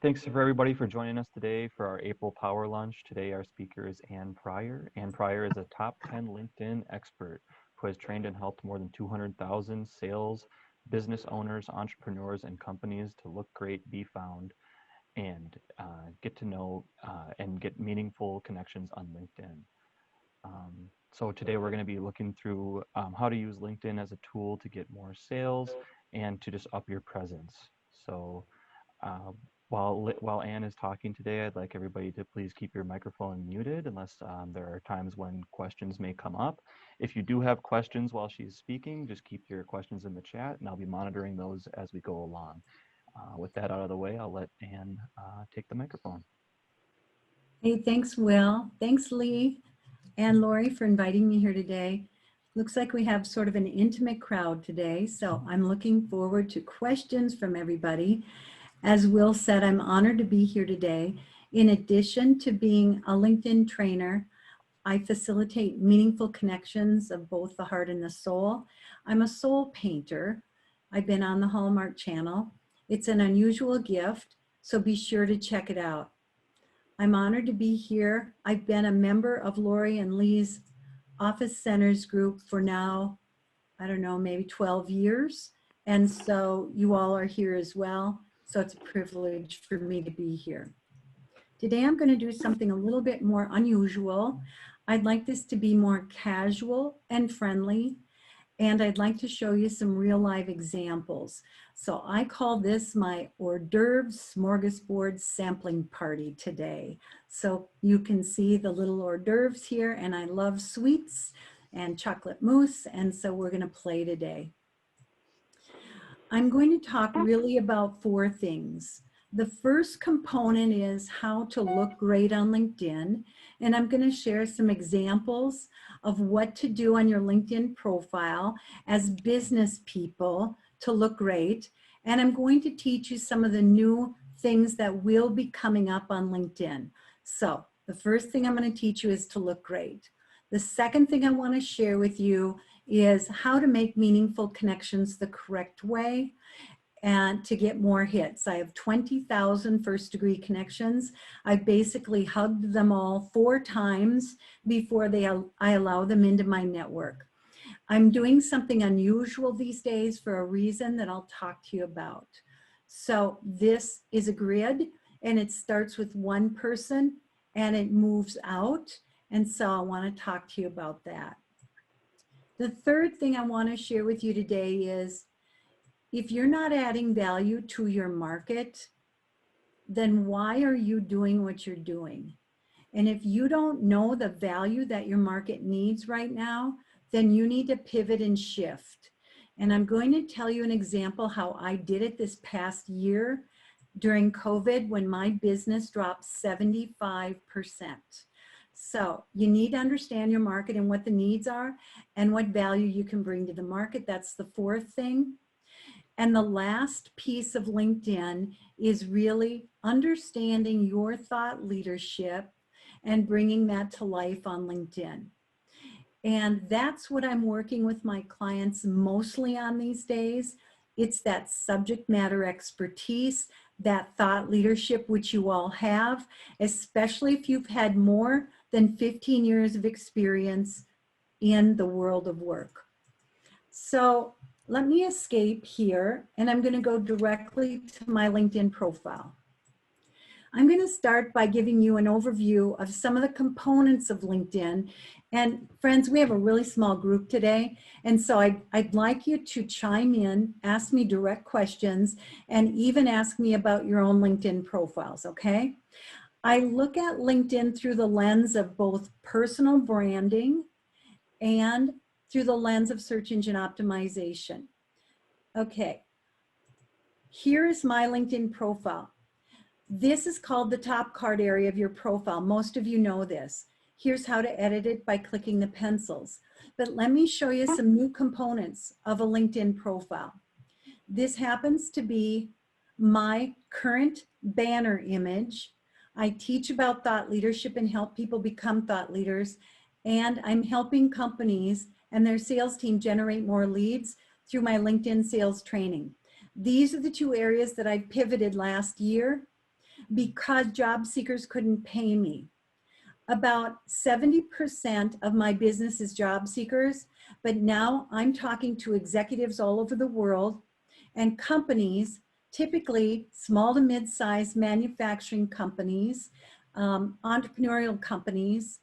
Thanks for everybody for joining us today for our April Power Lunch. Today our speaker is Pryor. Pryor is a top 10 LinkedIn expert who has trained and helped more than 200,000 sales, business owners, entrepreneurs, and companies to look great, be found, and get to know and get meaningful connections on LinkedIn. So today we're going to be looking through how to use LinkedIn as a tool to get more sales and to just up your presence. So while Ann is talking today, I'd like everybody to please keep your microphone muted unless there are times when questions may come up. If you do have questions while she's speaking, just keep your questions in the chat and I'll be monitoring those as we go along. With that out of the way, I'll let Ann take the microphone. Hey, thanks, Will. Thanks, Lee and Lori, for inviting me here today. Looks like we have sort of an intimate crowd today, so I'm looking forward to questions from everybody. As Will said, I'm honored to be here today. In addition to being a LinkedIn trainer, I facilitate meaningful connections of both the heart and the soul. I'm a soul painter. I've been on the Hallmark Channel. It's an unusual gift, so be sure to check it out. I'm honored to be here. I've been a member of Lori and Lee's OffiCenters group for now, I don't know, maybe 12 years. And so you all are here as well. So it's a privilege for me to be here. Today I'm going to do something a little bit more unusual. I'd like this to be more casual and friendly. And I'd like to show you some real live examples. So I call this my hors d'oeuvres smorgasbord sampling party today. So you can see the little hors d'oeuvres here, and I love sweets and chocolate mousse. And so we're going to play today. I'm going to talk really about 4 things. The first component is how to look great on LinkedIn. And I'm going to share some examples of what to do on your LinkedIn profile as business people to look great. And I'm going to teach you some of the new things that will be coming up on LinkedIn. So the first thing I'm going to teach you is to look great. The second thing I want to share with you is how to make meaningful connections the correct way and to get more hits. I have 20,000 first-degree connections. I basically hugged them all 4 times before I allow them into my network. I'm doing something unusual these days for a reason that I'll talk to you about. So this is a grid, and it starts with 1 person and it moves out. And so I want to talk to you about that. The third thing I want to share with you today is if you're not adding value to your market, then why are you doing what you're doing? And if you don't know the value that your market needs right now, then you need to pivot and shift. And I'm going to tell you an example how I did it this past year during COVID when my business dropped 75%. So you need to understand your market and what the needs are and what value you can bring to the market. That's the 4th thing. And the last piece of LinkedIn is really understanding your thought leadership and bringing that to life on LinkedIn. And that's what I'm working with my clients mostly on these days. It's that subject matter expertise, that thought leadership, which you all have, especially if you've had more than 15 years of experience in the world of work. So let me escape here, and I'm going to go directly to my LinkedIn profile. I'm going to start by giving you an overview of some of the components of LinkedIn. And friends, we have a really small group today. And so I'd like you to chime in, ask me direct questions, and even ask me about your own LinkedIn profiles, okay? I look at LinkedIn through the lens of both personal branding and through the lens of search engine optimization. Okay, here is my LinkedIn profile. This is called the top card area of your profile. Most of you know this. Here's how to edit it by clicking the pencils. But let me show you some new components of a LinkedIn profile. This happens to be my current banner image. I teach about thought leadership and help people become thought leaders. And I'm helping companies and their sales team generate more leads through my LinkedIn sales training. These are the 2 areas that I pivoted last year. because job seekers couldn't pay me. About 70% of my business is job seekers, but now I'm talking to executives all over the world and companies, typically small to mid-sized manufacturing companies, entrepreneurial companies,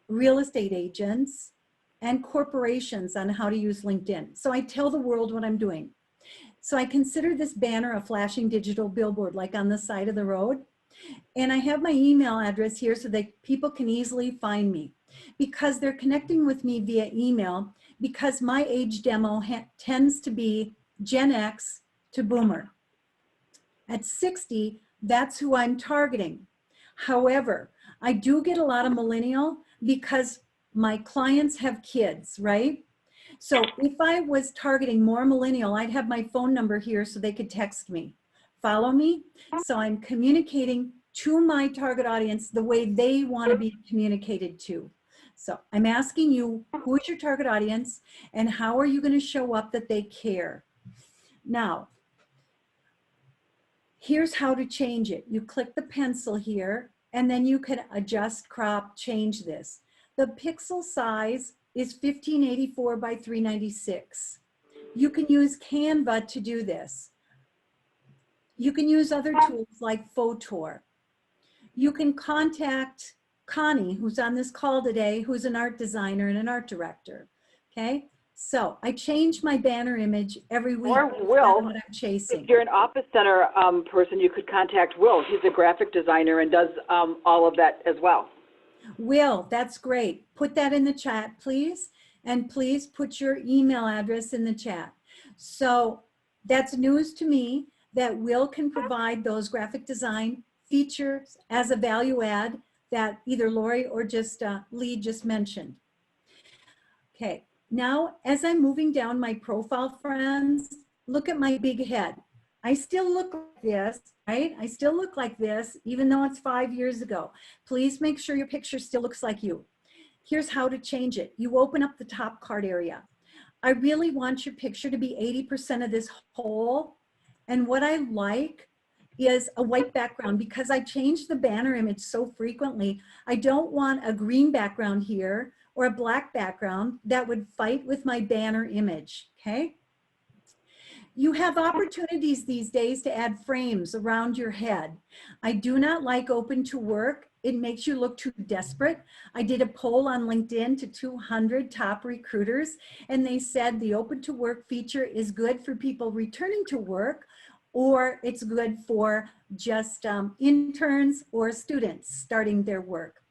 real estate agents, and corporations on how to use LinkedIn. So I tell the world what I'm doing. So I consider this banner a flashing digital billboard, like on the side of the road. And I have my email address here so that people can easily find me because they're connecting with me via email, because my age demo tends to be Gen X to Boomer. At 60, that's who I'm targeting. However, I do get a lot of millennial because my clients have kids, right? So if I was targeting more millennial, I'd have my phone number here so they could text me. Follow me? So I'm communicating to my target audience the way they want to be communicated to. So I'm asking you, who is your target audience and how are you going to show up that they care? Now, here's how to change it. You click the pencil here and then you can adjust, crop, change this. The pixel size is 1584 by 396. You can use Canva to do this. You can use other tools like Photor. You can contact Connie, who's on this call today, who's an art designer and an art director. Okay, so I change my banner image every week. Or Will, what I'm chasing. if you're an Office Center person, you could contact Will. He's a graphic designer and does all of that as well. Will, that's great. Put that in the chat, please. And please put your email address in the chat. So that's news to me that Will can provide those graphic design features as a value add that either Lori or just Lee just mentioned. Okay, now as I'm moving down my profile, friends, look at my big head. I still look like this, right? I still look like this, even though it's 5 years ago. Please make sure your picture still looks like you. Here's how to change it. You open up the top card area. I really want your picture to be 80% of this whole. And what I like is a white background because I change the banner image so frequently. I don't want a green background here or a black background that would fight with my banner image, okay? You have opportunities these days to add frames around your head. I do not like open to work. It makes you look too desperate. I did a poll on LinkedIn to 200 top recruiters, and they said the open to work feature is good for people returning to work, or it's good for just interns or students starting their work.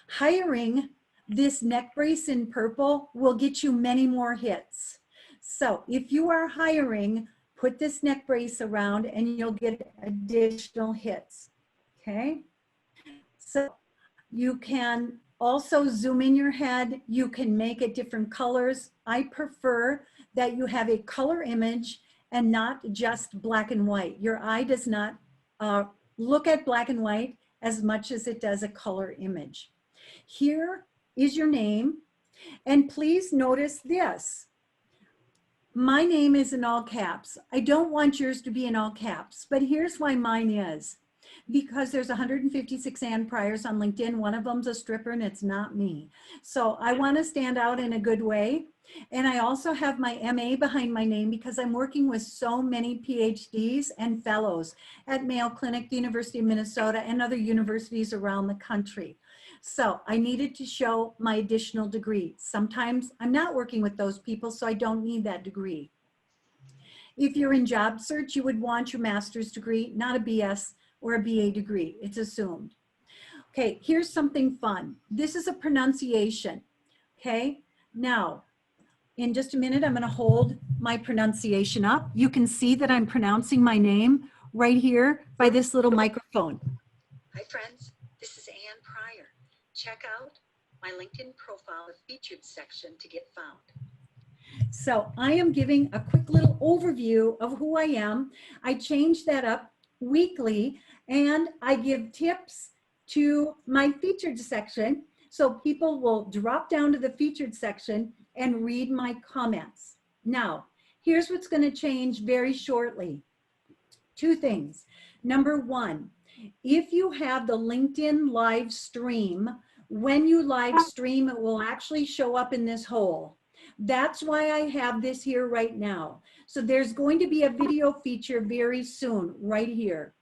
Hiring this neck brace in purple will get you many more hits. So if you are hiring, put this neck brace around and you'll get additional hits, okay? So you can also zoom in your head. You can make it different colors. I prefer that you have a color image and not just black and white. Your eye does not look at black and white as much as it does a color image. Here is your name. And please notice this. My name is in all caps. I don't want yours to be in all caps, but here's why mine is. Because there's 156 Ann Pryors on LinkedIn. One of them's a stripper and it's not me. So I want to stand out in a good way. And I also have my MA behind my name because I'm working with so many PhDs and fellows at Mayo Clinic, the University of Minnesota, and other universities around the country. So I needed to show my additional degree. Sometimes I'm not working with those people, so I don't need that degree. If you're in job search, you would want your master's degree, not a BS or a BA degree. It's assumed. Okay, here's something fun. This is a pronunciation, okay? Now, in just a minute, I'm gonna hold my pronunciation up. You can see that I'm pronouncing my name right here by this little microphone. Hi friends, this is Ann Pryor. Check out my LinkedIn profile featured section to get found. So I am giving a quick little overview of who I am. I change that up weekly and I give tips to my featured section. So people will drop down to the featured section and read my comments. Now, here's what's going to change very shortly. Two things. Number one, If you have the LinkedIn live stream, when you live stream, it will actually show up in this hole. That's why I have this here right now. So there's going to be a video feature very soon, right here.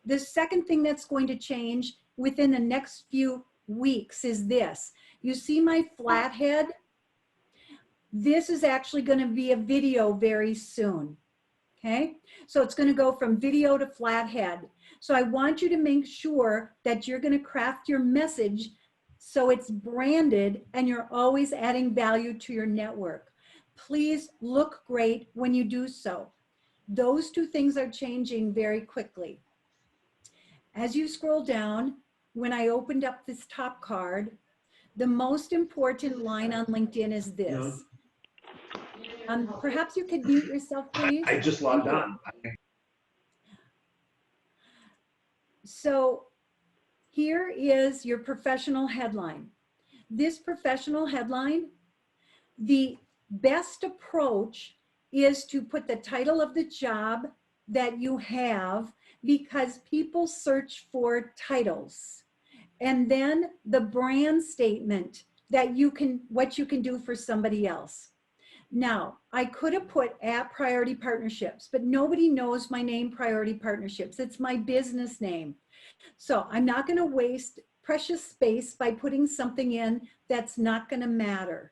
The second thing that's going to change within the next few weeks is this. You see my flathead? This is actually going to be a video very soon. Okay, so it's going to go from video to flathead. So I want you to make sure that you're going to craft your message so it's branded and you're always adding value to your network. Please look great when you do so. Those two things are changing very quickly. As you scroll down, when I opened up this top card, the most important line on LinkedIn is this. Perhaps you could mute yourself, please. I just logged on. So here is your professional headline. This professional headline, the best approach is to put the title of the job that you have, because people search for titles. And then the brand statement that you can, what you can do for somebody else. Now, I could have put at Priority Partnerships, but nobody knows my name, Priority Partnerships. It's my business name. So I'm not going to waste precious space by putting something in that's not going to matter.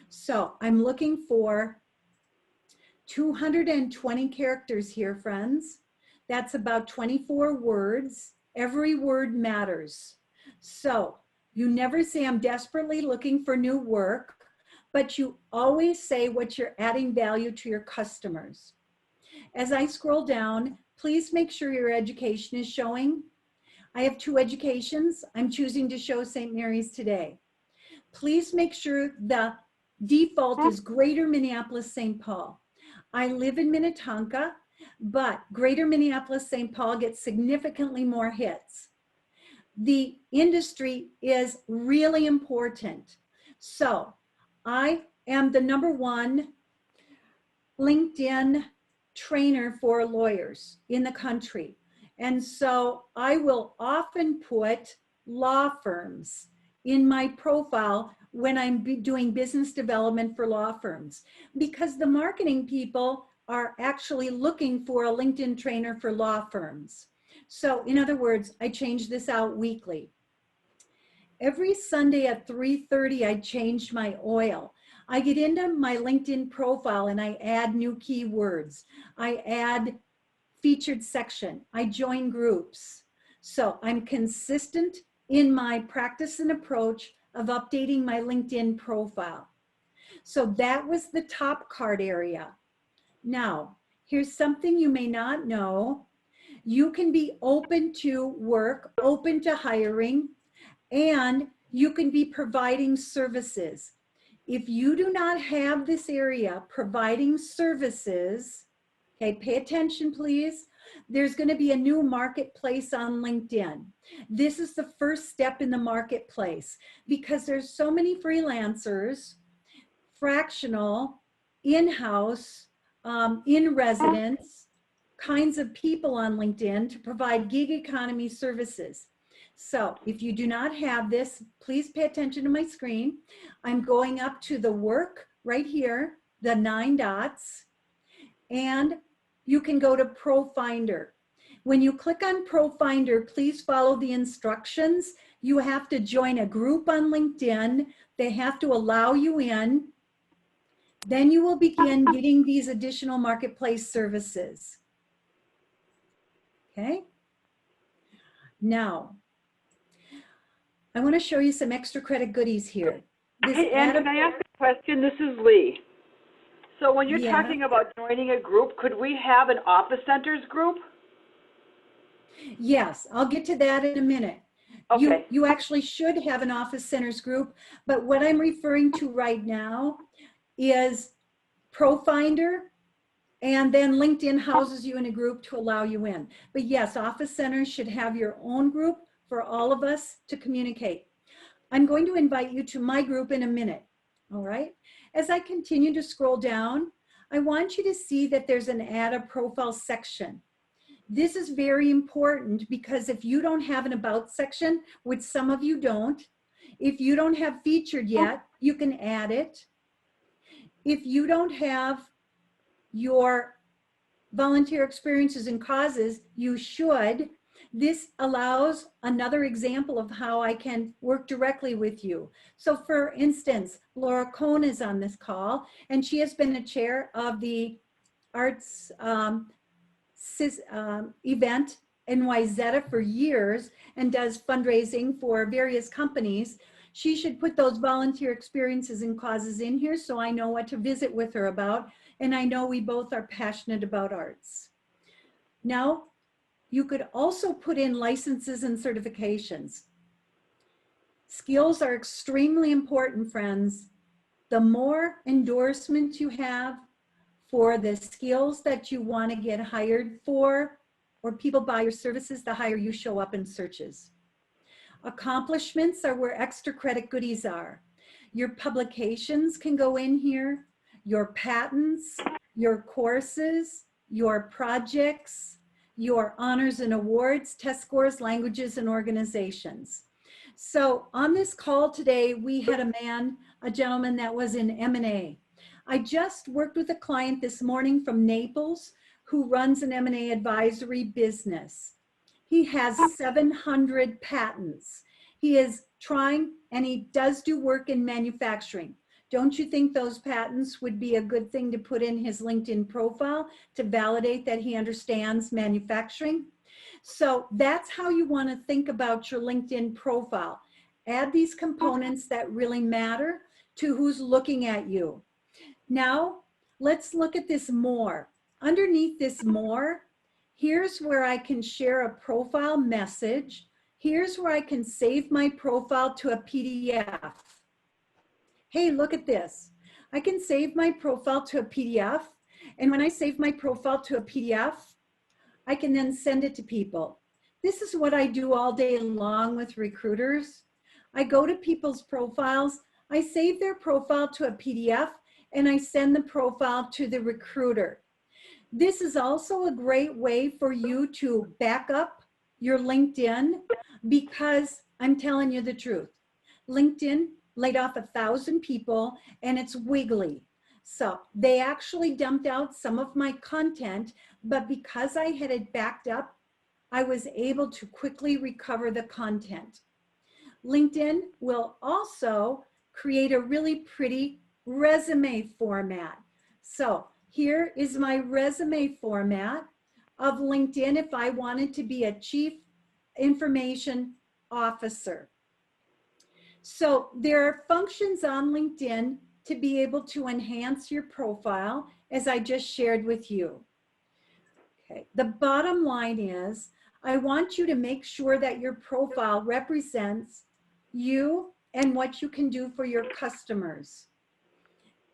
So I'm looking for 220 characters here, friends. That's about 24 words. Every word matters. So you never say, I'm desperately looking for new work, but you always say what you're adding value to your customers. As I scroll down, please make sure your education is showing. I have 2 educations. I'm choosing to show St. Mary's today. Please make sure the default is Greater Minneapolis, St. Paul. I live in Minnetonka, but Greater Minneapolis, St. Paul gets significantly more hits. The industry is really important. So I am the #1 LinkedIn trainer for lawyers in the country. And so I will often put law firms in my profile when I'm doing business development for law firms, because the marketing people are actually looking for a LinkedIn trainer for law firms. So in other words, I change this out weekly. Every Sunday at 3:30, I change my oil. I get into my LinkedIn profile and I add new keywords. I add featured section. I join groups. So I'm consistent in my practice and approach of updating my LinkedIn profile. So that was the top card area. Now, here's something you may not know. You can be open to work, open to hiring, and you can be providing services. If you do not have this area, providing services, okay, pay attention, please. There's going to be a new marketplace on LinkedIn. This is the first step in the marketplace, because there's so many freelancers, fractional, in-house, in residence kinds of people on LinkedIn to provide gig economy services. So if you do not have this, please pay attention to my screen. I'm going up to the work right here, the 9 dots, and you can go to ProFinder. When you click on ProFinder, please follow the instructions. You have to join a group on LinkedIn. They have to allow you in. Then you will begin getting these additional marketplace services. Okay. Now, I want to show you some extra credit goodies here. Hey, Ann, can I ask a question? This is Lee. So when you're talking about joining a group, could we have an OffiCenters group? Yes, I'll get to that in a minute. Okay. You actually should have an OffiCenters group, but what I'm referring to right now is ProFinder, and then LinkedIn houses you in a group to allow you in. But yes, OffiCenters should have your own group for all of us to communicate. I'm going to invite you to my group in a minute, all right? As I continue to scroll down, I want you to see that there's an add a profile section. This is very important because if you don't have an about section, which some of you don't, if you don't have featured yet, you can add it. If you don't have your volunteer experiences and causes, you should. This allows another example of how I can work directly with you. So for instance, Laura Cohn is on this call, and she has been the chair of the arts event in Wayzata for years and does fundraising for various companies. She should put those volunteer experiences and causes in here so I know what to visit with her about, and I know we both are passionate about arts. Now, you could also put in licenses and certifications. Skills are extremely important, friends. The more endorsements you have for the skills that you want to get hired for, or people buy your services, the higher you show up in searches. Accomplishments are where extra credit goodies are. Your publications can go in here, your patents, your courses, your projects, your honors and awards, test scores, languages, and organizations. So on this call today, we had a gentleman that was in M&A. I just worked with a client this morning from Naples who runs an M&A advisory business. He has 700 patents. He is trying, and he does do work in manufacturing. Don't you think those patents would be a good thing to put in his LinkedIn profile to validate that he understands manufacturing? So that's how you want to think about your LinkedIn profile. Add these components that really matter to who's looking at you. Now, let's look at this more. Underneath this more, here's where I can share a profile message. Here's where I can save my profile to a PDF. Hey, look at this. I can save my profile to a PDF. And when I save my profile to a PDF, I can then send it to people. This is what I do all day long with recruiters. I go to people's profiles, I save their profile to a PDF, and I send the profile to the recruiter. This is also a great way for you to back up your LinkedIn, because I'm telling you the truth. LinkedIn laid off 1,000 people and it's wiggly. So they actually dumped out some of my content, but because I had it backed up, I was able to quickly recover the content. LinkedIn will also create a really pretty resume format. So here is my resume format of LinkedIn if I wanted to be a chief information officer. So there are functions on LinkedIn to be able to enhance your profile, as I just shared with you. Okay, the bottom line is, I want you to make sure that your profile represents you and what you can do for your customers.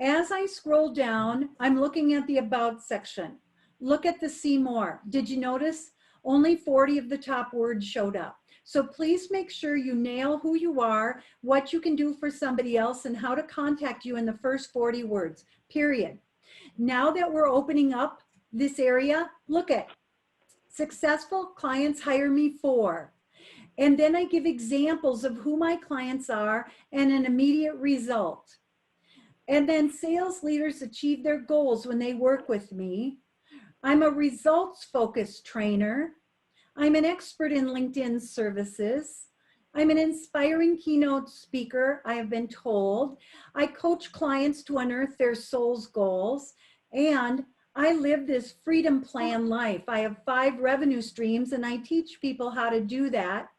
As I scroll down, I'm looking at the About section. Look at the See More. Did you notice? Only 40 of the top words showed up. So please make sure you nail who you are, what you can do for somebody else, and how to contact you in the first 40 words, period. Now that we're opening up this area, look at successful clients hire me for. And then I give examples of who my clients are and an immediate result. And then sales leaders achieve their goals when they work with me. I'm a results-focused trainer. I'm an expert in LinkedIn services. I'm an inspiring keynote speaker, I have been told. I coach clients to unearth their soul's goals. And I live this freedom plan life. I have 5 revenue streams and I teach people how to do that.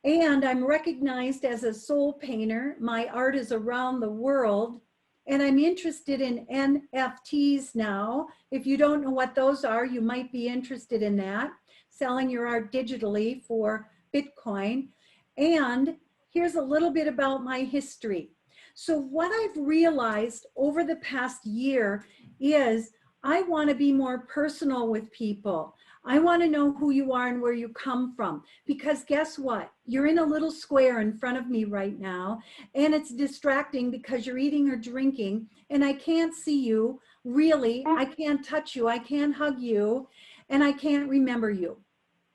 And I'm recognized as a soul painter. My art is around the world. And I'm interested in NFTs now. If you don't know what those are, you might be interested in that. Selling your art digitally for Bitcoin. And here's a little bit about my history. So what I've realized over the past year is I want to be more personal with people. I want to know who you are and where you come from, because guess what? You're in a little square in front of me right now, and it's distracting because you're eating or drinking, and I can't see you. Really, I can't touch you. I can't hug you. and I can't remember you.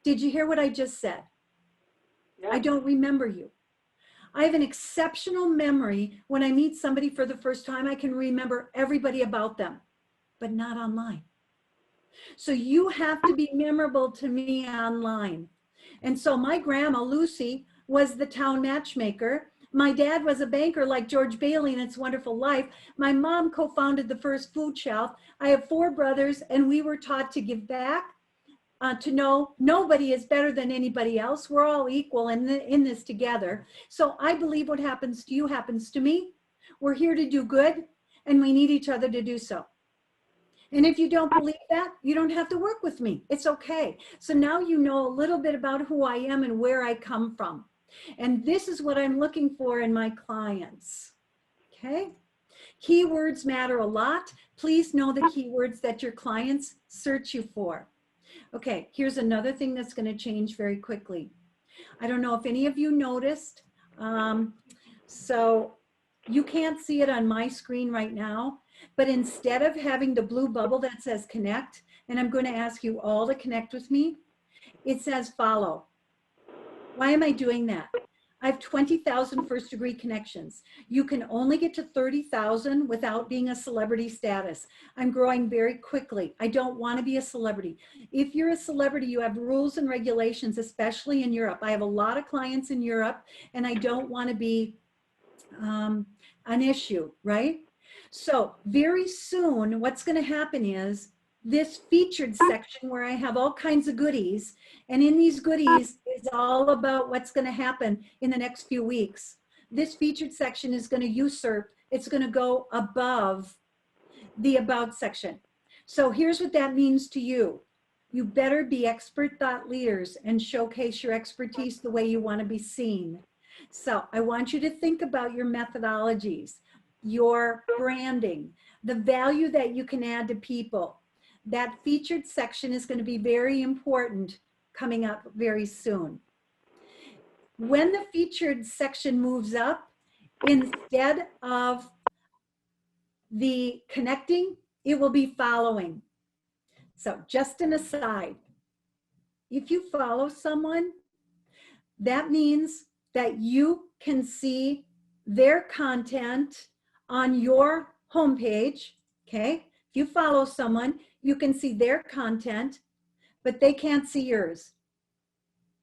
Did you hear what I just said? Yeah. I don't remember you. I have an exceptional memory. When I meet somebody for the first time, I can remember everybody about them, but not online. So you have to be memorable to me online. And so my grandma, Lucy, was the town matchmaker. My dad was a banker like George Bailey in It's Wonderful Life. My mom co-founded the first food shelf. I have 4 brothers, and we were taught to give back, to know nobody is better than anybody else. We're all equal in this together. So I believe what happens to you happens to me. We're here to do good, and we need each other to do so. And if you don't believe that, you don't have to work with me. It's okay. So now you know a little bit about who I am and where I come from. And this is what I'm looking for in my clients. Okay? Keywords matter a lot. Please know the keywords that your clients search you for. Okay, here's another thing that's going to change very quickly. I don't know if any of you noticed. So you can't see it on my screen right now, but instead of having the blue bubble that says connect, and I'm going to ask you all to connect with me, it says follow. Why am I doing that? I have 20,000 first degree connections. You can only get to 30,000 without being a celebrity status. I'm growing very quickly. I don't want to be a celebrity. If you're a celebrity, you have rules and regulations, especially in Europe. I have a lot of clients in Europe, and I don't want to be an issue, right? So very soon, what's going to happen is this featured section where I have all kinds of goodies, and in these goodies is all about what's going to happen in the next few weeks. This featured section is going to usurp, it's going to go above the about section. So here's what that means to you. You better be expert thought leaders and showcase your expertise the way you want to be seen. So I want you to think about your methodologies, your branding, the value that you can add to people. That featured section is going to be very important coming up very soon. When the featured section moves up, instead of the connecting, it will be following. So just an aside, if you follow someone, that means that you can see their content on your homepage, okay? If you follow someone, you can see their content, but they can't see yours.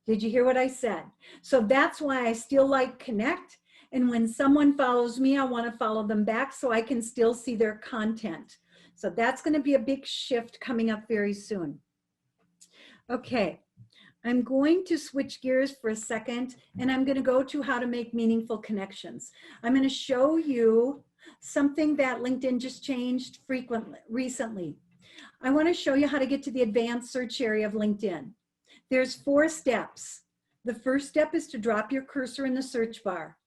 Did you hear what I said? So that's why I still like connect. And when someone follows me, I want to follow them back so I can still see their content. So that's going to be a big shift coming up very soon. Okay, I'm going to switch gears for a second, and I'm going to go to how to make meaningful connections. I'm going to show you something that LinkedIn just changed recently. I want to show you how to get to the advanced search area of LinkedIn. There's 4 steps. The first step is to drop your cursor in the search bar.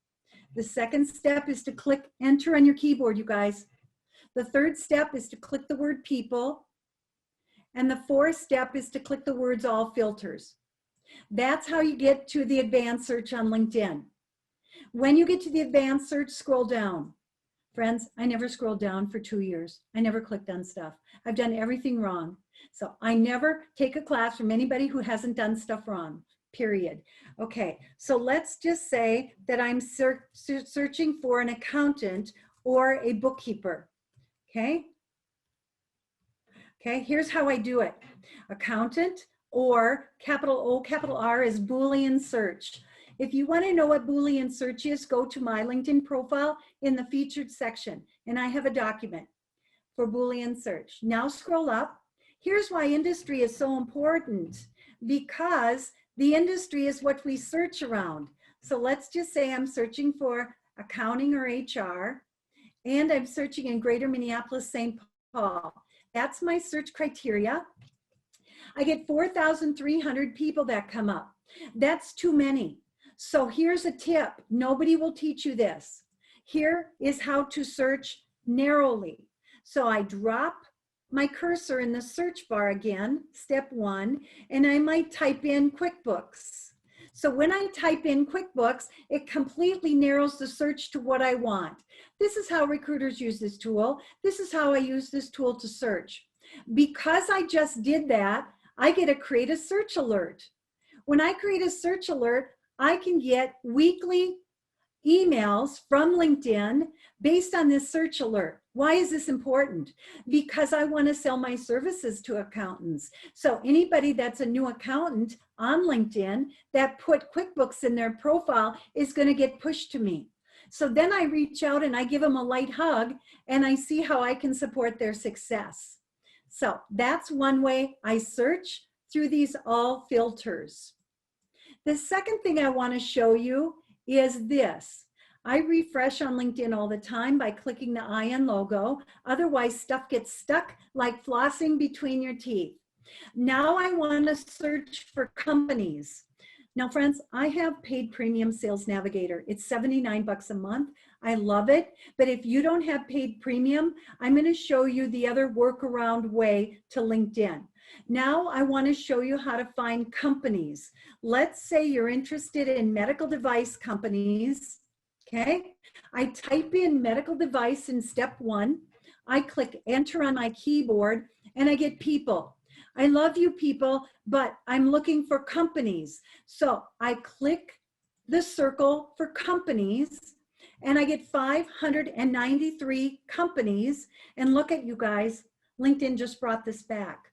The second step is to click enter on your keyboard, you guys. The third step is to click the word people. And the 4th step is to click the words all filters. That's how you get to the advanced search on LinkedIn. When you get to the advanced search, scroll down. Friends, I never scrolled down for 2 years. I never clicked on stuff. I've done everything wrong. So I never take a class from anybody who hasn't done stuff wrong, period. Okay, so let's just say that I'm searching for an accountant or a bookkeeper, okay? Okay, here's how I do it. Accountant or capital O, capital R is Boolean search. If you want to know what Boolean search is, go to my LinkedIn profile in the featured section, and I have a document for Boolean search. Now scroll up. Here's why industry is so important, because the industry is what we search around. So let's just say I'm searching for accounting or HR, and I'm searching in Greater Minneapolis, St. Paul. That's my search criteria. I get 4,300 people that come up. That's too many. So here's a tip. Nobody will teach you this. Here is how to search narrowly. So I drop my cursor in the search bar again, step 1, and I might type in QuickBooks. So when I type in QuickBooks, it completely narrows the search to what I want. This is how recruiters use this tool. This is how I use this tool to search. Because I just did that, I get to create a search alert. When I create a search alert, I can get weekly emails from LinkedIn based on this search alert. Why is this important? Because I want to sell my services to accountants. So anybody that's a new accountant on LinkedIn that put QuickBooks in their profile is going to get pushed to me. So then I reach out and I give them a light hug and I see how I can support their success. So that's one way I search through these all filters. The second thing I want to show you is this. I refresh on LinkedIn all the time by clicking the IN logo. Otherwise, stuff gets stuck like flossing between your teeth. Now I want to search for companies. Now, friends, I have paid premium Sales Navigator. It's $79 a month. I love it. But if you don't have paid premium, I'm going to show you the other workaround way to LinkedIn. Now I want to show you how to find companies. Let's say you're interested in medical device companies. Okay. I type in medical device in step 1. I click enter on my keyboard and I get people. I love you people, but I'm looking for companies. So I click the circle for companies and I get 593 companies. And look at you guys, LinkedIn just brought this back.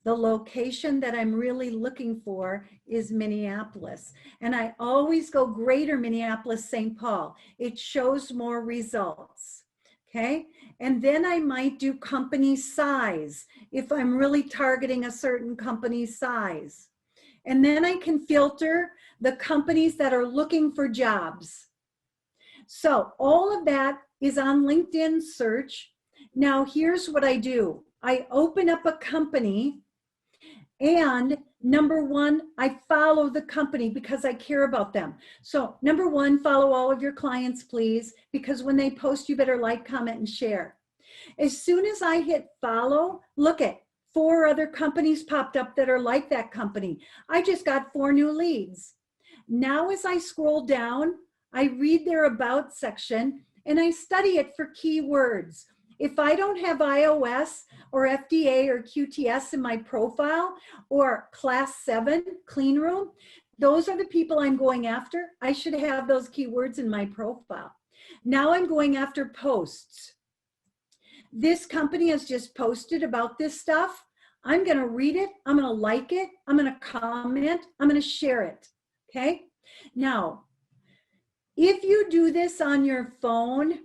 The location that I'm really looking for is Minneapolis. And I always go greater Minneapolis, St. Paul. It shows more results. Okay. And then I might do company size if I'm really targeting a certain company size. And then I can filter the companies that are looking for jobs. So all of that is on LinkedIn search. Now here's what I do. I open up a company and number 1, I follow the company because I care about them. So number 1, follow all of your clients, please, because when they post, you better like, comment, and share. As soon as I hit follow, look at 4 other companies popped up that are like that company. I just got 4 new leads. Now, as I scroll down, I read their about section and I study it for keywords. If I don't have iOS or FDA or QTS in my profile or class 7 clean room, those are the people I'm going after. I should have those keywords in my profile. Now I'm going after posts. This company has just posted about this stuff. I'm going to read it. I'm going to like it. I'm going to comment. I'm going to share it. Okay. Now, if you do this on your phone,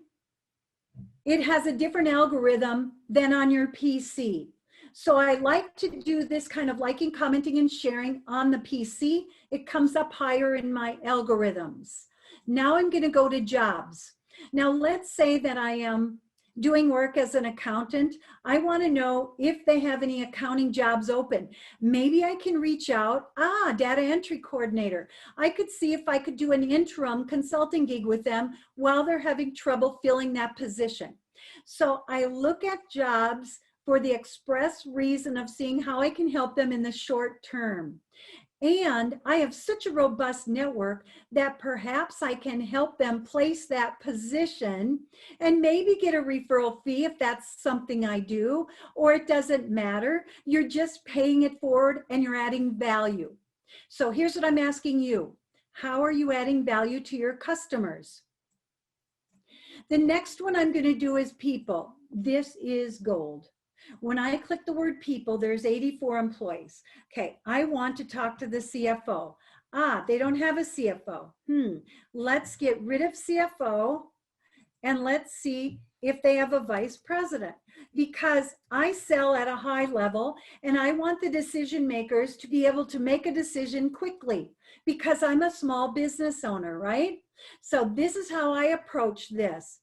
it has a different algorithm than on your PC. So I like to do this kind of liking, commenting, and sharing on the PC. It comes up higher in my algorithms. Now I'm going to go to jobs. Now let's say that I am doing work as an accountant. I want to know if they have any accounting jobs open. Maybe I can reach out, data entry coordinator. I could see if I could do an interim consulting gig with them while they're having trouble filling that position. So I look at jobs for the express reason of seeing how I can help them in the short term. And I have such a robust network that perhaps I can help them place that position and maybe get a referral fee if that's something I do, or it doesn't matter. You're just paying it forward and you're adding value. So here's what I'm asking you. How are you adding value to your customers? The next one I'm going to do is people. This is gold. When I click the word people, there's 84 employees. Okay, I want to talk to the CFO. They don't have a CFO. Let's get rid of CFO and let's see if they have a vice president, because I sell at a high level and I want the decision makers to be able to make a decision quickly because I'm a small business owner, right? So this is how I approach this.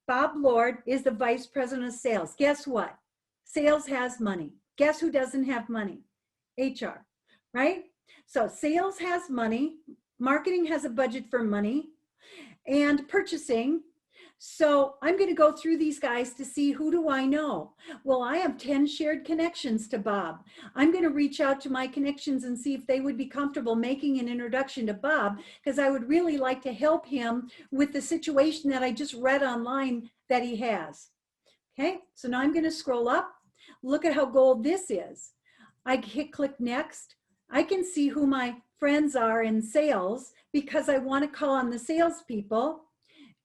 Bob Lord is the vice president of sales. Guess what? Sales has money. Guess who doesn't have money? HR, right? So sales has money, marketing has a budget for money, and purchasing. So I'm going to go through these guys to see, who do I know? Well, I have 10 shared connections to Bob. I'm going to reach out to my connections and see if they would be comfortable making an introduction to Bob, because I would really like to help him with the situation that I just read online that he has. Okay, so now I'm going to scroll up. Look at how gold this is. I hit click next. I can see who my friends are in sales because I want to call on the salespeople.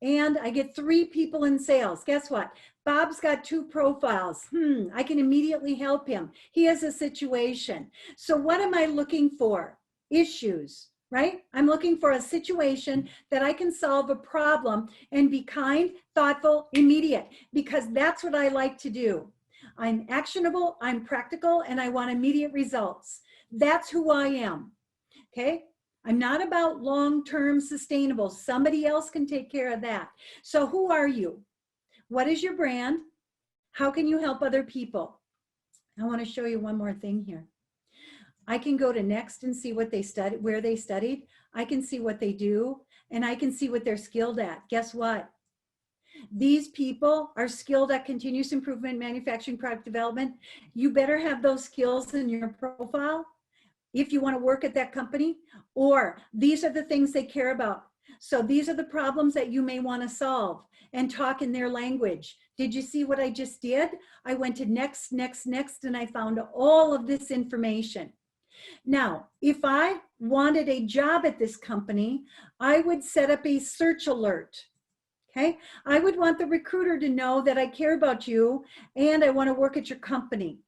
And I get 3 people in sales. Guess what? Bob's got 2 profiles. I can immediately help him. He has a situation. So what am I looking for? Issues, right? I'm looking for a situation that I can solve a problem and be kind, thoughtful, immediate, because that's what I like to do. I'm actionable, I'm practical, and I want immediate results. That's who I am, okay? I'm not about long-term sustainable. Somebody else can take care of that. So who are you? What is your brand? How can you help other people? I want to show you one more thing here. I can go to next and see what they studied, where they studied. I can see what they do, and I can see what they're skilled at. Guess what? These people are skilled at continuous improvement, manufacturing, product development. You better have those skills in your profile if you want to work at that company, or these are the things they care about. So these are the problems that you may want to solve and talk in their language. Did you see what I just did? I went to next, next, next, and I found all of this information. Now, if I wanted a job at this company, I would set up a search alert. Okay, I would want the recruiter to know that I care about you and I want to work at your company.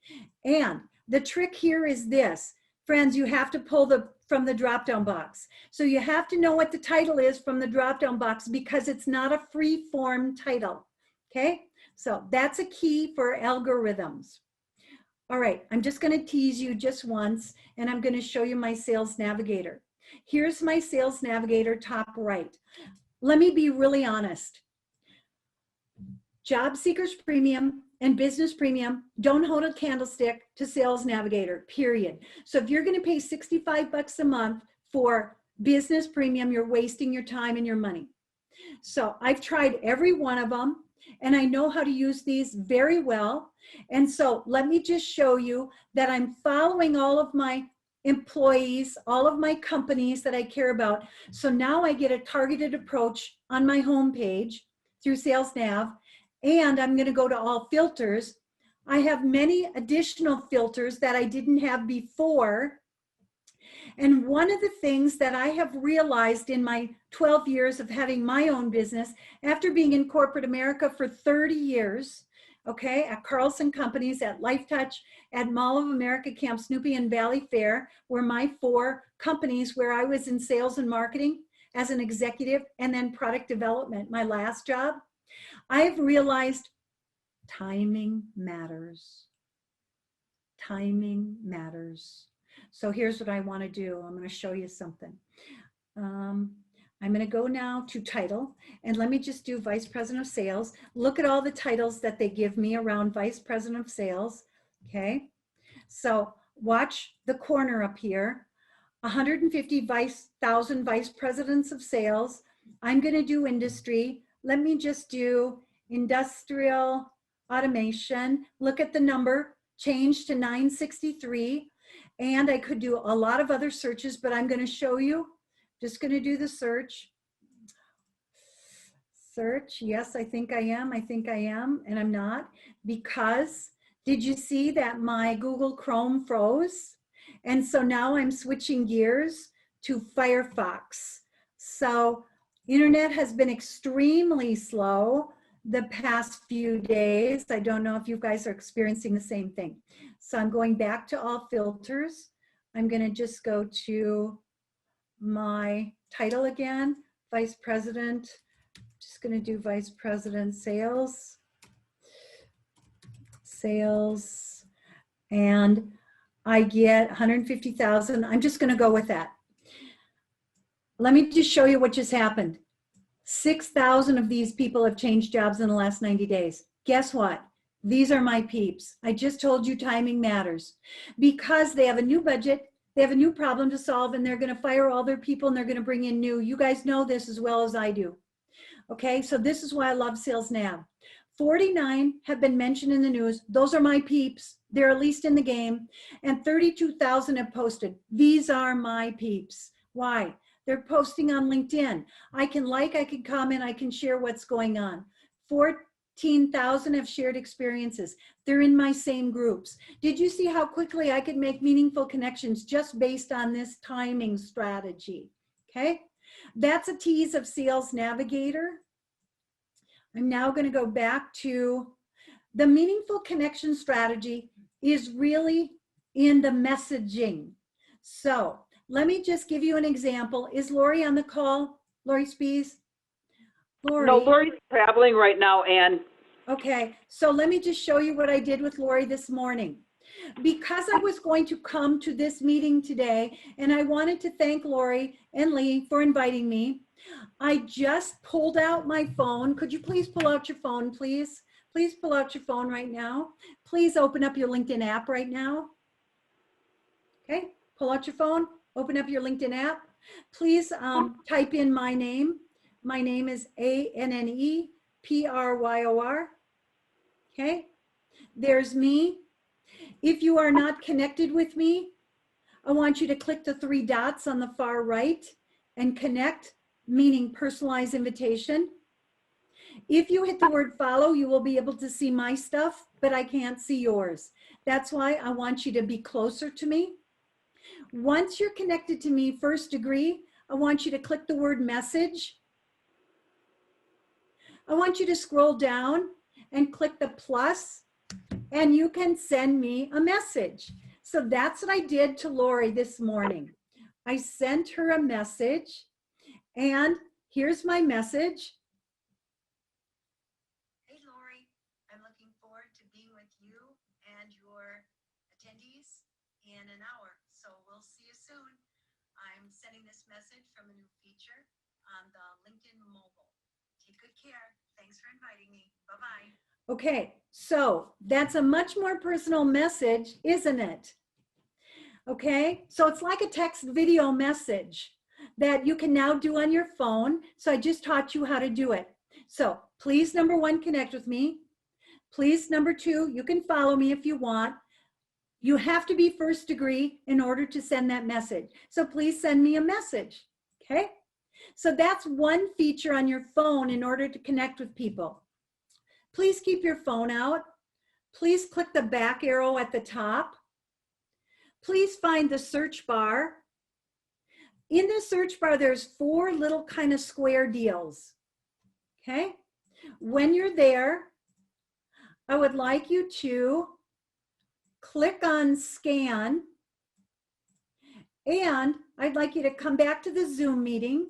And the trick here is this, friends, you have to pull from the drop-down box. So you have to know what the title is from the drop-down box because it's not a free form title. Okay, so that's a key for algorithms. All right, I'm just going to tease you just once and I'm going to show you my Sales Navigator. Here's my Sales Navigator top right. Let me be really honest. Job Seekers Premium and Business Premium don't hold a candlestick to Sales Navigator, period. So if you're going to pay $65 a month for Business Premium, you're wasting your time and your money. So I've tried every one of them and I know how to use these very well. And so let me just show you that I'm following all of my employees, all of my companies that I care about. So now I get a targeted approach on my homepage through Sales Nav, and I'm going to go to all filters. I have many additional filters that I didn't have before. And one of the things that I have realized in my 12 years of having my own business, after being in corporate America for 30 years, okay, at Carlson Companies, at LifeTouch, at Mall of America, Camp Snoopy, and Valley Fair were my 4 companies where I was in sales and marketing as an executive, and then product development, my last job. I've realized timing matters. Timing matters. So here's what I want to do. I'm going to show you something. I'm going to go now to title, and let me just do Vice President of Sales. Look at all the titles that they give me around Vice President of Sales. Okay, so watch the corner up here. 150,000 Vice Presidents of Sales. I'm going to do industry. Let me just do industrial automation. Look at the number, change to 963. And I could do a lot of other searches, but I'm going to show you. Just going to do the search. Search, yes, I think I am, and I'm not, because did you see that my Google Chrome froze? And so now I'm switching gears to Firefox. So internet has been extremely slow the past few days. I don't know if you guys are experiencing the same thing. So I'm going back to all filters. I'm going to just go to my title again, Vice President. Just going to do Vice President Sales. Sales. And I get 150,000. I'm just going to go with that. Let me just show you what just happened. 6,000 of these people have changed jobs in the last 90 days. Guess what? These are my peeps. I just told you timing matters because they have a new budget. They have a new problem to solve, and they're going to fire all their people and they're going to bring in new. You guys know this as well as I do. Okay, so this is why I love Sales Nav. 49 have been mentioned in the news. Those are my peeps. They're at least in the game. And 32,000 have posted. These are my peeps. Why? They're posting on LinkedIn. I can like, I can comment, I can share what's going on. 14 15,000 have shared experiences. They're in my same groups. Did you see how quickly I could make meaningful connections just based on this timing strategy? Okay, that's a tease of Sales Navigator. I'm now going to go back to the meaningful connection strategy is really in the messaging. So let me just give you an example. Is Lori on the call? Lori Spees? Lori. No, Lori's traveling right now, Ann. Okay, so let me just show you what I did with Lori this morning. Because I was going to come to this meeting today, and I wanted to thank Lori and Lee for inviting me, I just pulled out my phone. Could you please pull out your phone, please? Please pull out your phone right now. Please open up your LinkedIn app right now. Okay, pull out your phone, open up your LinkedIn app. Please type in my name. My name is ANNEPRYOR. Okay, there's me. If you are not connected with me, I want you to click the 3 dots on the far right and connect, meaning personalized invitation. If you hit the word follow, you will be able to see my stuff, but I can't see yours. That's why I want you to be closer to me. Once you're connected to me, first degree, I want you to click the word message. I want you to scroll down and click the plus, and you can send me a message. So that's what I did to Lori this morning. I sent her a message, and here's my message. Hey, Lori, I'm looking forward to being with you and your attendees in an hour. So we'll see you soon. I'm sending this message from a new feature on the LinkedIn mobile. Take good care. Thanks for inviting me. Bye-bye. Okay, so that's a much more personal message, isn't it? Okay, so it's like a text video message that you can now do on your phone. So I just taught you how to do it. So please, number 1, connect with me. Please, number 2, you can follow me if you want. You have to be first degree in order to send that message. So please send me a message, okay? So that's one feature on your phone in order to connect with people. Please keep your phone out. Please click the back arrow at the top. Please find the search bar. In the search bar, there's 4 little kind of square deals, okay? When you're there, I would like you to click on scan, and I'd like you to come back to the Zoom meeting,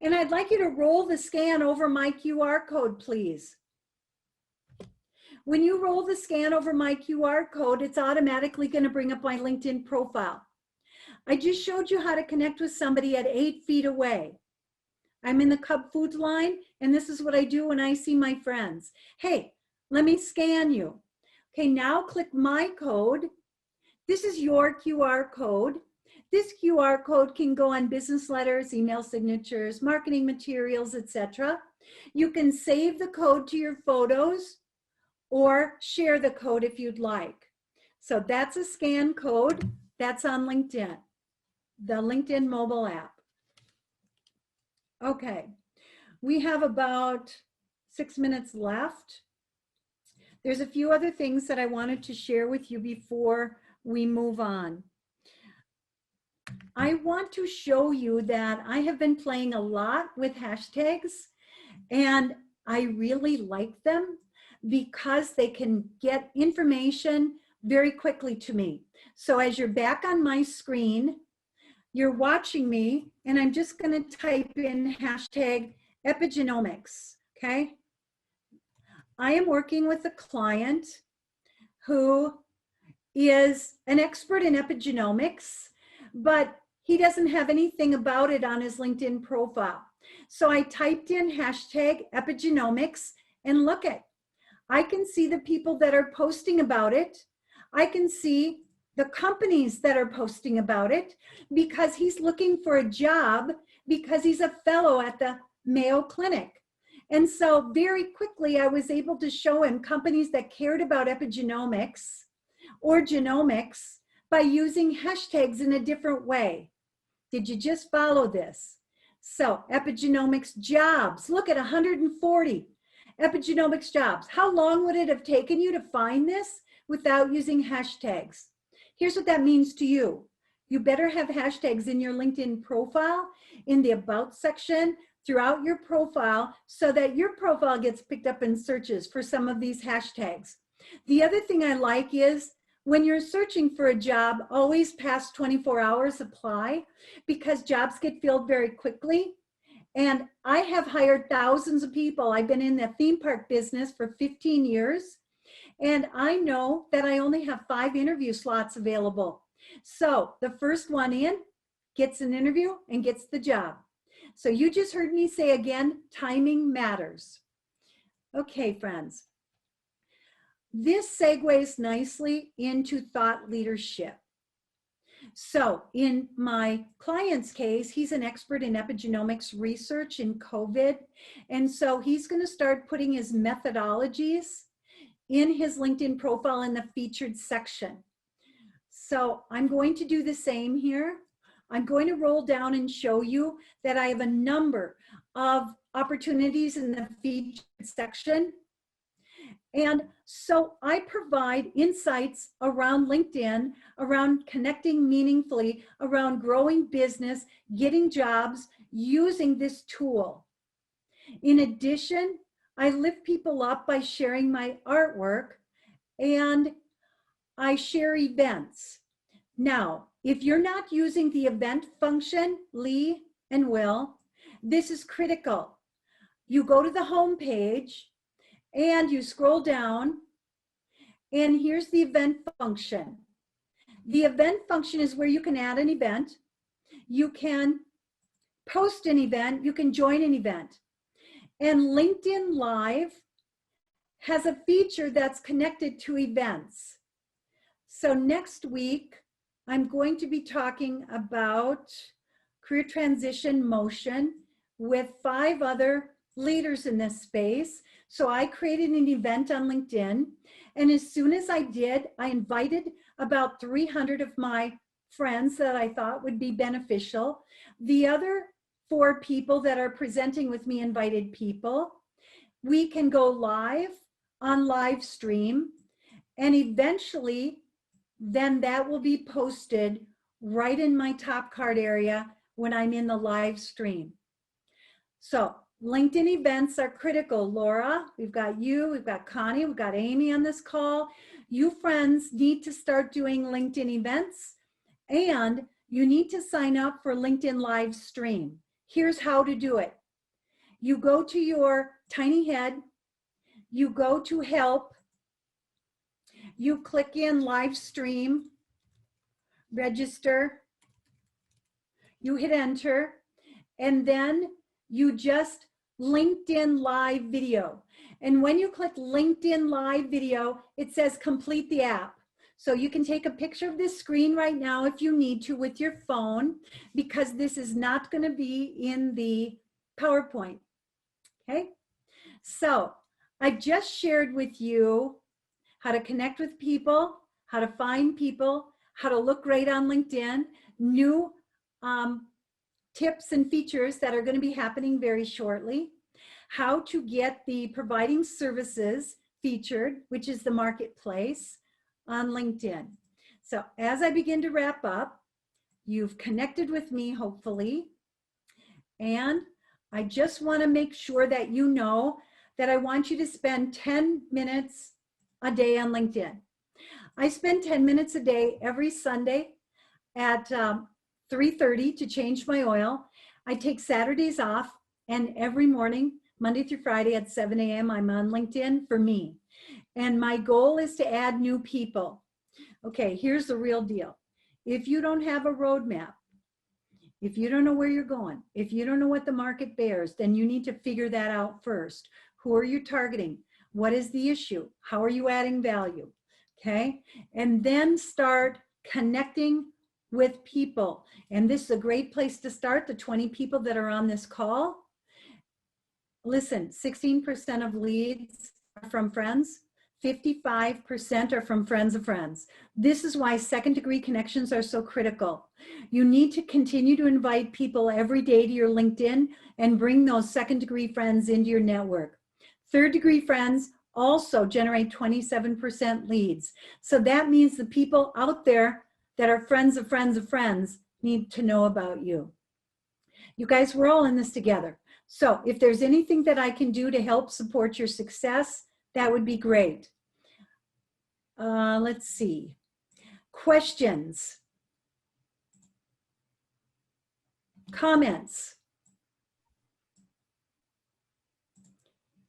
and I'd like you to roll the scan over my QR code, please. When you roll the scan over my QR code, it's automatically going to bring up my LinkedIn profile. I just showed you how to connect with somebody at 8 feet away. I'm in the Cub Foods line, and this is what I do when I see my friends. Hey, let me scan you. Okay, now click my code. This is your QR code. This QR code can go on business letters, email signatures, marketing materials, etc. You can save the code to your photos or share the code if you'd like. So that's a scan code. That's on LinkedIn, the LinkedIn mobile app. Okay, we have about 6 minutes left. There's a few other things that I wanted to share with you before we move on. I want to show you that I have been playing a lot with hashtags, and I really like them because they can get information very quickly to me. So as you're back on my screen, you're watching me, and I'm just going to type in hashtag epigenomics, okay? I am working with a client who is an expert in epigenomics, but he doesn't have anything about it on his LinkedIn profile. So I typed in hashtag epigenomics, and look at, I can see the people that are posting about it. I can see the companies that are posting about it because he's looking for a job because he's a fellow at the Mayo Clinic. And so very quickly, I was able to show him companies that cared about epigenomics or genomics by using hashtags in a different way. Did you just follow this? So epigenomics jobs, look at 140. Epigenomics jobs. How long would it have taken you to find this without using hashtags? Here's what that means to you. You better have hashtags in your LinkedIn profile, in the About section, throughout your profile, so that your profile gets picked up in searches for some of these hashtags. The other thing I like is when you're searching for a job, always past 24 hours apply, because jobs get filled very quickly. And I have hired thousands of people. I've been in the theme park business for 15 years. And I know that I only have 5 interview slots available. So the first one in gets an interview and gets the job. So you just heard me say again, timing matters. Okay, friends. This segues nicely into thought leadership. So in my client's case, he's an expert in epigenomics research in COVID. And so he's going to start putting his methodologies in his LinkedIn profile in the featured section. So I'm going to do the same here. I'm going to roll down and show you that I have a number of opportunities in the featured section. And so I provide insights around LinkedIn, around connecting meaningfully, around growing business, getting jobs, using this tool. In addition, I lift people up by sharing my artwork, and I share events. Now, if you're not using the event function, Lee and Will, this is critical. You go to the home page and you scroll down, and here's the event function. The event function is where you can add an event, you can post an event, you can join an event. And LinkedIn Live has a feature that's connected to events. So next week, I'm going to be talking about career transition motion with 5 other leaders in this space. So I created an event on LinkedIn. And as soon as I did, I invited about 300 of my friends that I thought would be beneficial. The other 4 people that are presenting with me invited people. We can go live on live stream, and eventually then that will be posted right in my top card area when I'm in the live stream. So LinkedIn events are critical. Laura, we've got you, we've got Connie, we've got Amy on this call. You friends need to start doing LinkedIn events, and you need to sign up for LinkedIn live stream. Here's how to do it. You go to your tiny head, you go to help, you click in live stream, register, you hit enter, and then you just LinkedIn live video. And when you click LinkedIn live video, it says complete the app. So you can take a picture of this screen right now if you need to with your phone, because this is not going to be in the PowerPoint. Okay, so I just shared with you how to connect with people, how to find people, how to look great on LinkedIn, new tips and features that are going to be happening very shortly, how to get the providing services featured, which is the marketplace on LinkedIn. So as I begin to wrap up, you've connected with me, hopefully, and I just want to make sure that you know that I want you to spend 10 minutes a day on LinkedIn. I spend 10 minutes a day every Sunday at 3:30 to change my oil. I take Saturdays off, and every morning, Monday through Friday at 7 a.m., I'm on LinkedIn for me. And my goal is to add new people. Okay, here's the real deal. If you don't have a roadmap, if you don't know where you're going, if you don't know what the market bears, then you need to figure that out first. Who are you targeting? What is the issue? How are you adding value? Okay, and then start connecting with people. And this is a great place to start, the 20 people that are on this call. Listen, 16% of leads are from friends, 55% are from friends of friends. This is why second degree connections are so critical. You need to continue to invite people every day to your LinkedIn and bring those second degree friends into your network. Third degree friends also generate 27% leads. So that means the people out there that are friends of friends of friends need to know about you. You guys, we're all in this together. So if there's anything that I can do to help support your success, that would be great. Let's see. Questions? Comments?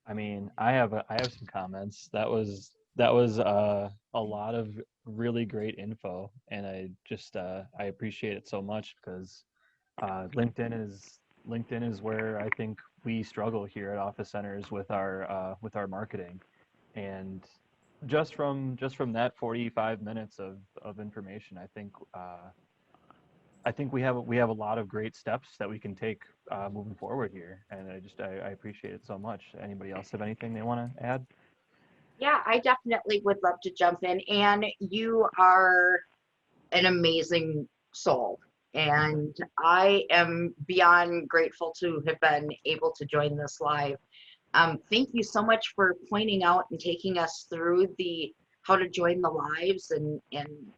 I mean, I have some comments. That was a lot of really great info, and I just I appreciate it so much because LinkedIn is where I think we struggle here at OffiCenters with our marketing, and just from that 45 minutes of information, I think we have a lot of great steps that we can take moving forward here, and I appreciate it so much. Anybody else have anything they want to add? Yeah, I definitely would love to jump in. And you are an amazing soul, and I am beyond grateful to have been able to join this live. Thank you so much for pointing out and taking us through the how to join the lives and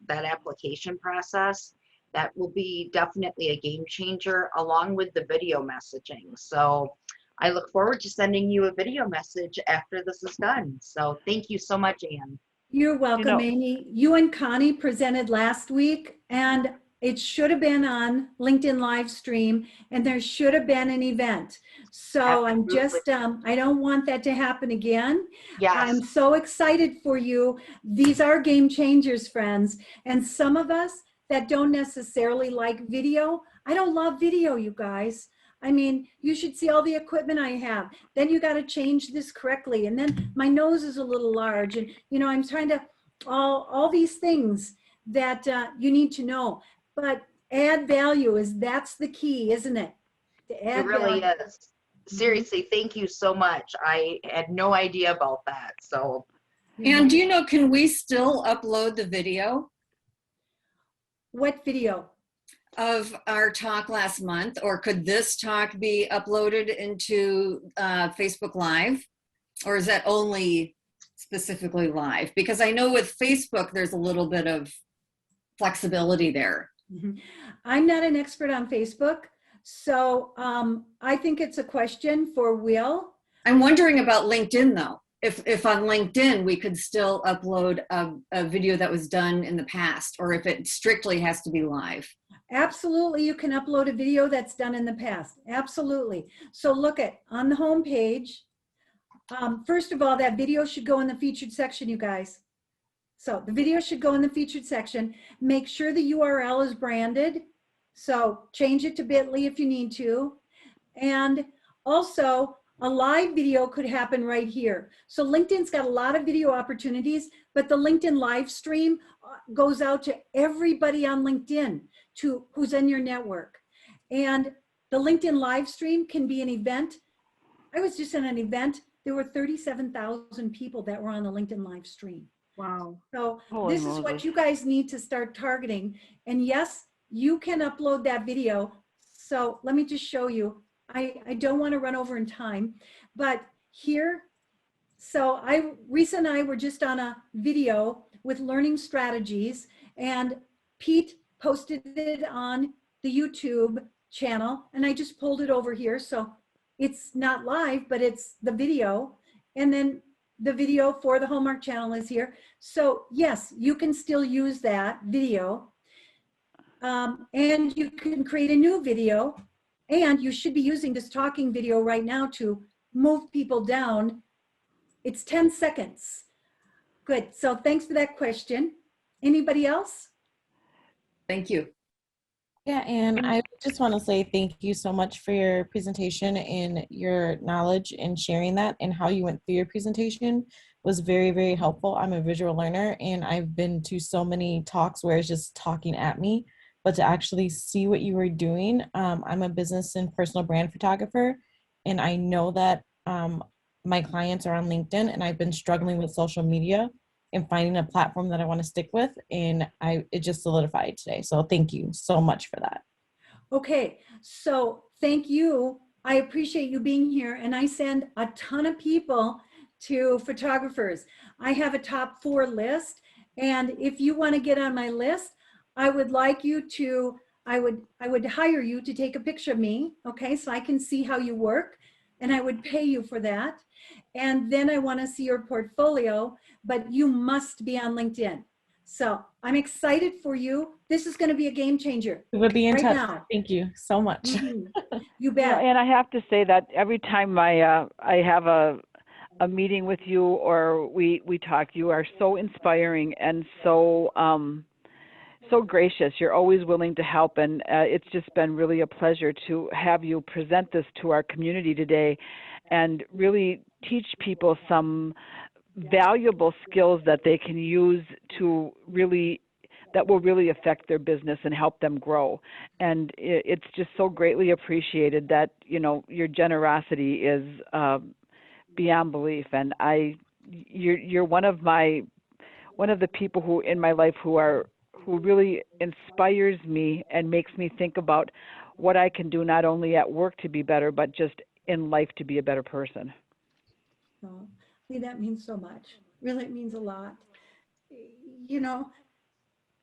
that application process. That will be definitely a game changer, along with the video messaging. So I look forward to sending you a video message after this is done. So thank you so much, Anne. You're welcome, Amy. You and Connie presented last week, and it should have been on LinkedIn live stream, and there should have been an event. So I'm just, I don't want that to happen again. Yes. I'm so excited for you. These are game changers, friends. And some of us that don't necessarily like video, I don't love video, you guys. I mean, you should see all the equipment I have. Then you got to change this correctly. And then my nose is a little large. And, you know, I'm trying to, all these things that you need to know. But add value that's the key, isn't it? To add it really value. is. Seriously, thank you so much. I had no idea about that. So. And do you know, can we still upload the video? What video? Of our talk last month, or could this talk be uploaded into Facebook Live, or is that only specifically live? Because I know with Facebook there's a little bit of flexibility there. I'm not an expert on Facebook, so I think it's a question for Will. I'm wondering about LinkedIn though. If on LinkedIn we could still upload a video that was done in the past, or if it strictly has to be live. Absolutely, you can upload a video that's done in the past. Absolutely. So look at on the home page. First of all, that video should go in the featured section, you guys. So the video should go in the featured section. Make sure the URL is branded. So change it to bit.ly if you need to. And also, a live video could happen right here. So LinkedIn's got a lot of video opportunities, but the LinkedIn live stream goes out to everybody on LinkedIn who's in your network. And the LinkedIn live stream can be an event. I was just in an event. There were 37,000 people that were on the LinkedIn live stream. Wow. So Holy this moly. is what you guys need to start targeting. And yes, you can upload that video. So let me just show you. I don't want to run over in time, but here, so Risa and I were just on a video with learning strategies, and Pete posted it on the YouTube channel, and I just pulled it over here. So it's not live, but it's the video. And then the video for the Hallmark channel is here. So yes, you can still use that video. And you can create a new video, and you should be using this talking video right now to move people down. It's 10 seconds. Good. So thanks for that question. Anybody else? Thank you. Yeah, and I just want to say thank you so much for your presentation and your knowledge and sharing that, and how you went through your presentation was very, very helpful. I'm a visual learner, and I've been to so many talks where it's just talking at me, but to actually see what you were doing. I'm a business and personal brand photographer, and I know that my clients are on LinkedIn, and I've been struggling with social media and finding a platform that I want to stick with, and it just solidified today. So thank you so much for that. Okay, so thank you. I appreciate you being here, and I send a ton of people to photographers. I have a top 4 list, and if you want to get on my list, I would like you to, I would hire you to take a picture of me, okay, so I can see how you work, and I would pay you for that. And then I want to see your portfolio, but you must be on LinkedIn. So I'm excited for you. This is going to be a game changer. We'll be in right touch. now. Thank you so much. Mhm. You You know, bet. and I have to say that every time I have a meeting with you or we talk, you are so inspiring and so so gracious. You're always willing to help, and it's just been really a pleasure to have you present this to our community today and really teach people some valuable skills that they can use to really, that will really affect their business and help them grow. And it's just so greatly appreciated that, you know, your generosity is beyond belief. And you're one of the people who in my life who really inspires me and makes me think about what I can do not only at work to be better, but just in life to be a better person. Oh, Lee, that means so much. Really, it means a lot. You know,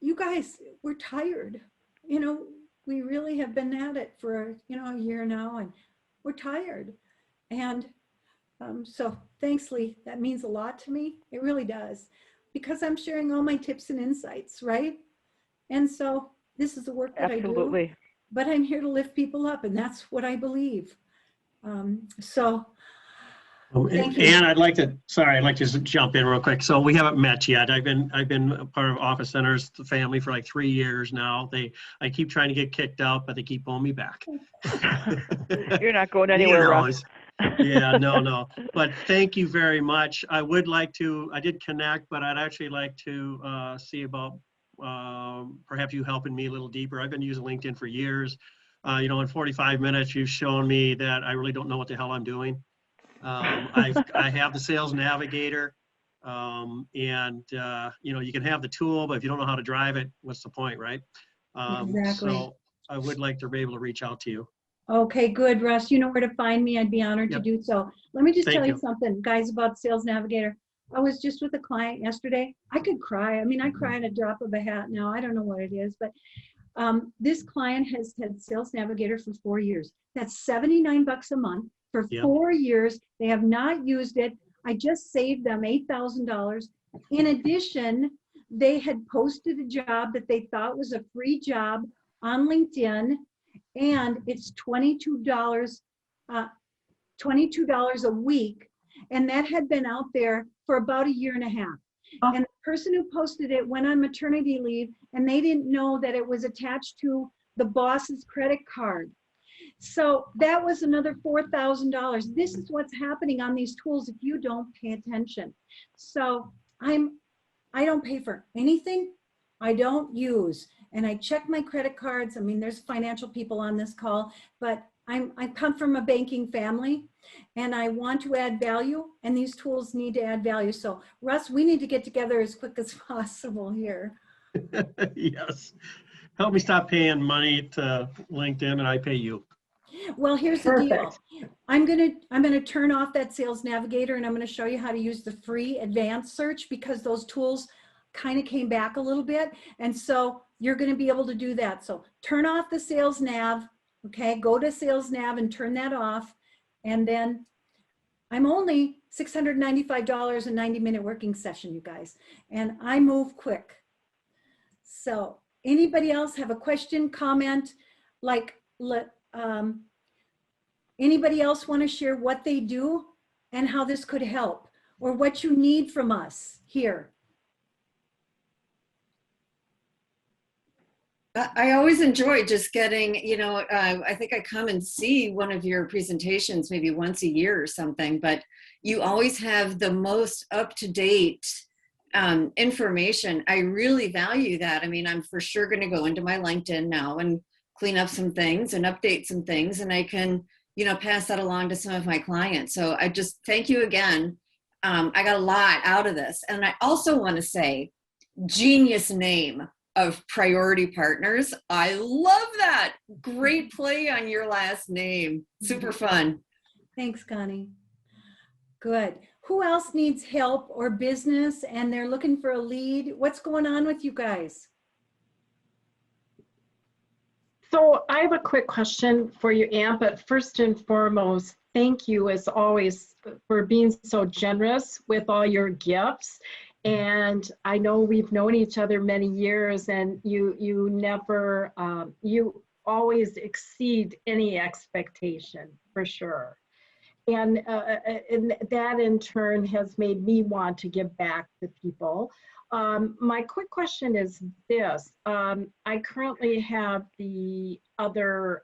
you guys, we're tired. You know, we really have been at it for, you know, a year now, and we're tired. And so thanks, Lee. That means a lot to me. It really does. Because I'm sharing all my tips and insights, right? And so this is the work that I do. Absolutely. But I'm here to lift people up, and that's what I believe. So thank you. And I'd like to just jump in real quick. So we haven't met yet. I've been a part of OffiCenters, the family, for like 3 years now. I keep trying to get kicked out, but they keep pulling me back. You're not going anywhere, Russ. Yeah, no. But thank you very much. I did connect, but I'd actually like to see about perhaps you helping me a little deeper. I've been using LinkedIn for years. You know, in 45 minutes, you've shown me that I really don't know what the hell I'm doing. I have the Sales Navigator, and you know, you can have the tool, but if you don't know how to drive it, what's the point, right? Exactly. So I would like to be able to reach out to you. Okay, good, Russ. You know where to find me. I'd be honored to Yep. do so. Let me just Thank tell you you. something, guys, about Sales Navigator. I was just with a client yesterday. I could cry. I mean, I cry at a drop of a hat now. I don't know what it is, but this client has had Sales Navigator for 4 years. That's $79 a month for Yep. 4 years. They have not used it. I just saved them $8,000. In addition, they had posted a job that they thought was a free job on LinkedIn, and it's $22 a week, and that had been out there for about 1.5 years. And the person who posted it went on maternity leave, and they didn't know that it was attached to the boss's credit card. So that was another $4,000. This is what's happening on these tools if you don't pay attention. So I don't pay for anything I don't use. And I check my credit cards. I mean, there's financial people on this call, but I come from a banking family, and I want to add value, and these tools need to add value. So Russ, we need to get together as quick as possible here. Yes. Help me stop paying money to LinkedIn, and I pay you. Well, here's the deal. I'm gonna turn off that Sales Navigator, and I'm gonna show you how to use the free advanced search, because those tools kind of came back a little bit. And so you're gonna be able to do that. So turn off the Sales Nav, okay? Go to Sales Nav and turn that off. And then I'm only $695 a 90-minute working session, you guys. And I move quick. So anybody else have a question, comment, anybody else want to share what they do and how this could help, or what you need from us here? I always enjoy just getting, you know, I think I come and see one of your presentations maybe once a year or something, but you always have the most up-to-date information. I really value that. I mean, I'm for sure going to go into my LinkedIn now and clean up some things and update some things, and I can, you know, pass that along to some of my clients. So I just thank you again. I got a lot out of this. And I also want to say, genius name of Priority Partners. I love that. Great play on your last name. Super fun. Thanks, Connie. Good. Who else needs help or business and they're looking for a lead? What's going on with you guys? So I have a quick question for you, Ann, but first and foremost, thank you as always for being so generous with all your gifts. And I know we've known each other many years, and you never, you always exceed any expectation, for sure. And that in turn has made me want to give back to people. My quick question is this. I currently have the other,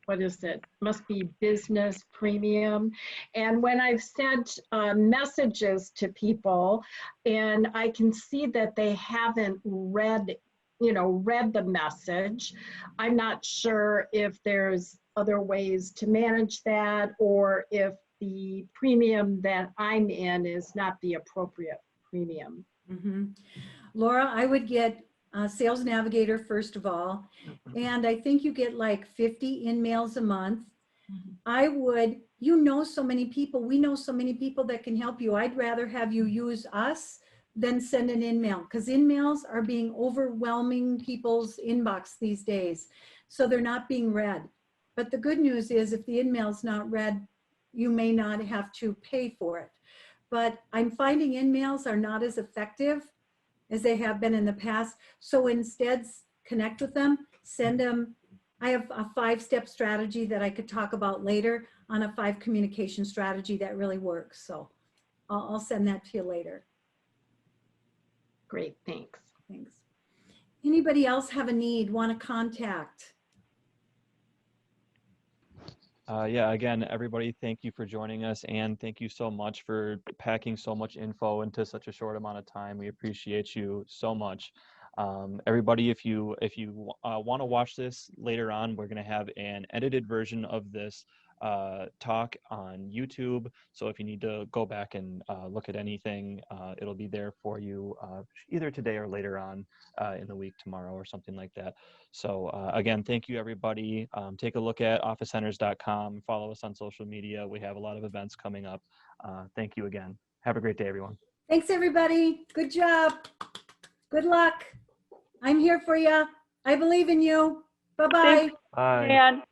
what is it? Must be business premium. And when I've sent messages to people and I can see that they haven't read the message, I'm not sure if there's other ways to manage that or if the premium that I'm in is not the appropriate premium. Laura, I would get Sales Navigator first of all, and I think you get like 50 in-mails a month. I would, so many people, we know so many people that can help you. I'd rather have you use us than send an in-mail, because in-mails are being overwhelming people's inbox these days. So they're not being read. But the good news is if the in-mail's not read, you may not have to pay for it. But I'm finding in-mails are not as effective as they have been in the past. So instead, connect with them, send them. I have a 5-step strategy that I could talk about later on a 5 communication strategy that really works. So I'll send that to you later. Great, thanks. Thanks. Anybody else have a need, want to contact? Yeah, again, everybody, thank you for joining us, and thank you so much for packing so much info into such a short amount of time. We appreciate you so much. Everybody, if you want to watch this later on, we're going to have an edited version of this talk on YouTube. So if you need to go back and look at anything, it'll be there for you either today or later on in the week, tomorrow or something like that. So again, thank you, everybody. Take a look at OffiCenters.com. Follow us on social media. We have a lot of events coming up. Thank you again. Have a great day, everyone. Thanks, everybody. Good job. Good luck. I'm here for you. I believe in you. Bye-bye. Bye. Dan.